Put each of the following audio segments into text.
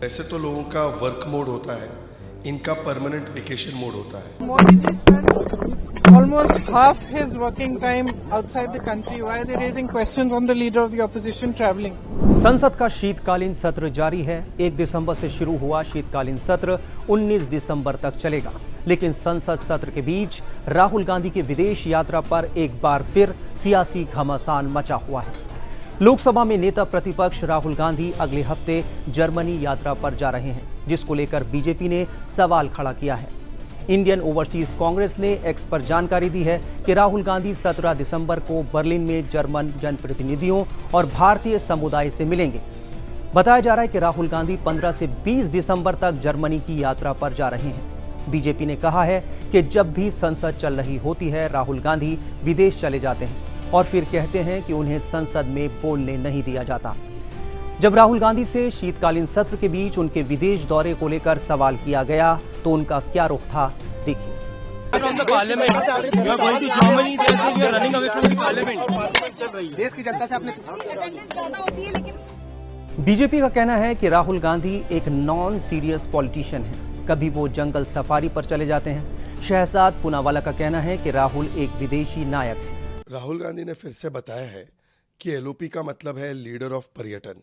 वैसे तो लोगों का वर्क मोड होता है, इनका परमानेंट वेकेशन मोड होता है। Modi ji spent almost half his working time outside the country. Why are they raising questions on the leader of the opposition traveling? संसद का शीतकालीन सत्र जारी है। 1 दिसंबर से शुरू हुआ शीतकालीन सत्र 19 दिसंबर तक चलेगा। लेकिन संसद सत्र के बीच राहुल गांधी की विदेश यात्रा पर एक बार फिर सियासी घमासान मचा हुआ है। लोकसभा में नेता प्रतिपक्ष राहुल गांधी अगले हफ्ते जर्मनी यात्रा पर जा रहे हैं, जिसको लेकर बीजेपी ने सवाल खड़ा किया है। इंडियन ओवरसीज कांग्रेस ने एक्स पर जानकारी दी है कि राहुल गांधी 17 दिसंबर को बर्लिन में जर्मन जनप्रतिनिधियों और भारतीय समुदाय से मिलेंगे। बताया जा रहा है कि राहुल गांधी 15 से 20 दिसंबर तक जर्मनी की यात्रा पर जा रहे हैं। बीजेपी ने कहा है कि जब भी संसद चल रही होती है, राहुल गांधी विदेश चले जाते हैं और फिर कहते हैं कि उन्हें संसद में बोलने नहीं दिया जाता। जब राहुल गांधी से शीतकालीन सत्र के बीच उनके विदेश दौरे को लेकर सवाल किया गया तो उनका क्या रुख था, देखिए। देश की जनता से आपने बीजेपी का कहना है कि राहुल गांधी एक नॉन सीरियस पॉलिटिशियन है। कभी वो जंगल सफारी पर चले जाते हैं। शहजाद पूनावाला का कहना है कि राहुल एक विदेशी नायक है। राहुल गांधी ने फिर से बताया है कि एलओपी का मतलब है लीडर ऑफ पर्यटन।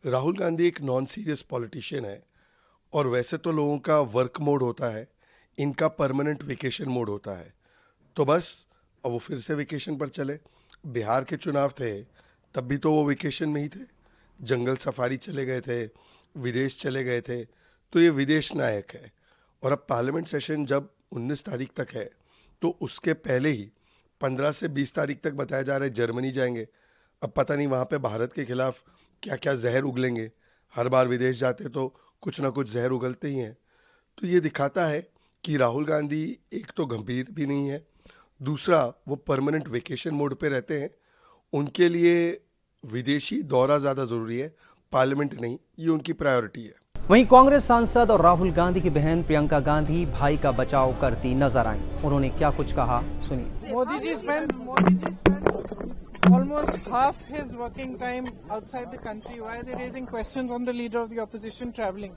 राहुल गांधी एक नॉन सीरियस पॉलिटिशियन है और वैसे तो लोगों का वर्क मोड होता है, इनका परमानेंट वेकेशन मोड होता है। तो बस अब वो फिर से वेकेशन पर चले। बिहार के चुनाव थे तब भी तो वो वेकेशन में ही थे, जंगल सफारी चले गए थे, विदेश चले गए थे। तो ये विदेश नायक है। और अब पार्लियामेंट सेशन जब 19 तारीख तक है तो उसके पहले ही 15 से 20 तारीख तक बताया जा रहा है जर्मनी जाएंगे। अब पता नहीं वहाँ पे भारत के खिलाफ क्या क्या जहर उगलेंगे। हर बार विदेश जाते तो कुछ ना कुछ जहर उगलते ही हैं। तो ये दिखाता है कि राहुल गांधी एक तो गंभीर भी नहीं है, दूसरा वो परमानेंट वेकेशन मोड पे रहते हैं। उनके लिए विदेशी दौरा ज़्यादा ज़रूरी है, पार्लियामेंट नहीं। ये उनकी प्रायोरिटी है। वहीं कांग्रेस सांसद और राहुल गांधी की बहन प्रियंका गांधी भाई का बचाव करती नजर आईं। उन्होंने क्या कुछ कहा, सुनिए। Modi ji spent almost half his working time outside the country. Why are they raising questions on the leader of the opposition traveling?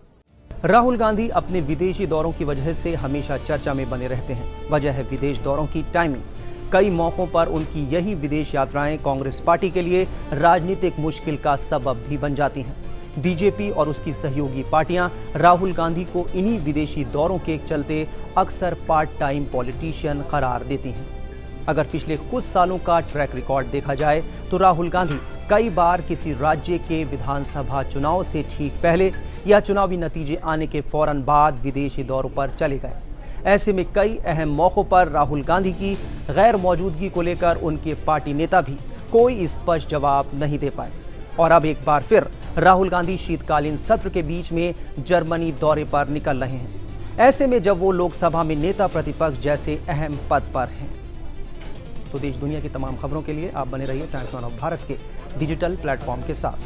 Rahul Gandhi अपने विदेशी दौरों की वजह से हमेशा चर्चा में बने रहते हैं। वजह है विदेश दौरों की टाइमिंग। कई मौकों पर उनकी यही विदेश यात्राएं कांग्रेस पार्टी के लिए राजनीतिक मुश्किल का सबब भी बन जाती हैं। बीजेपी और उसकी सहयोगी पार्टियां राहुल गांधी को इन्हीं विदेशी दौरों के चलते अक्सर पार्ट टाइम पॉलिटिशियन करार देती हैं। अगर पिछले कुछ सालों का ट्रैक रिकॉर्ड देखा जाए तो राहुल गांधी कई बार किसी राज्य के विधानसभा चुनाव से ठीक पहले या चुनावी नतीजे आने के फौरन बाद विदेशी दौरों पर चले गए। ऐसे में कई अहम मौकों पर राहुल गांधी की गैर मौजूदगी को लेकर उनके पार्टी नेता भी कोई स्पष्ट जवाब नहीं दे पाए। और अब एक बार फिर राहुल गांधी शीतकालीन सत्र के बीच में जर्मनी दौरे पर निकल रहे हैं। ऐसे में जब वो लोकसभा में नेता प्रतिपक्ष जैसे अहम पद पर हैं। तो देश दुनिया की तमाम खबरों के लिए आप बने रहिए टाइम्स ऑफ भारत के डिजिटल प्लेटफॉर्म के साथ।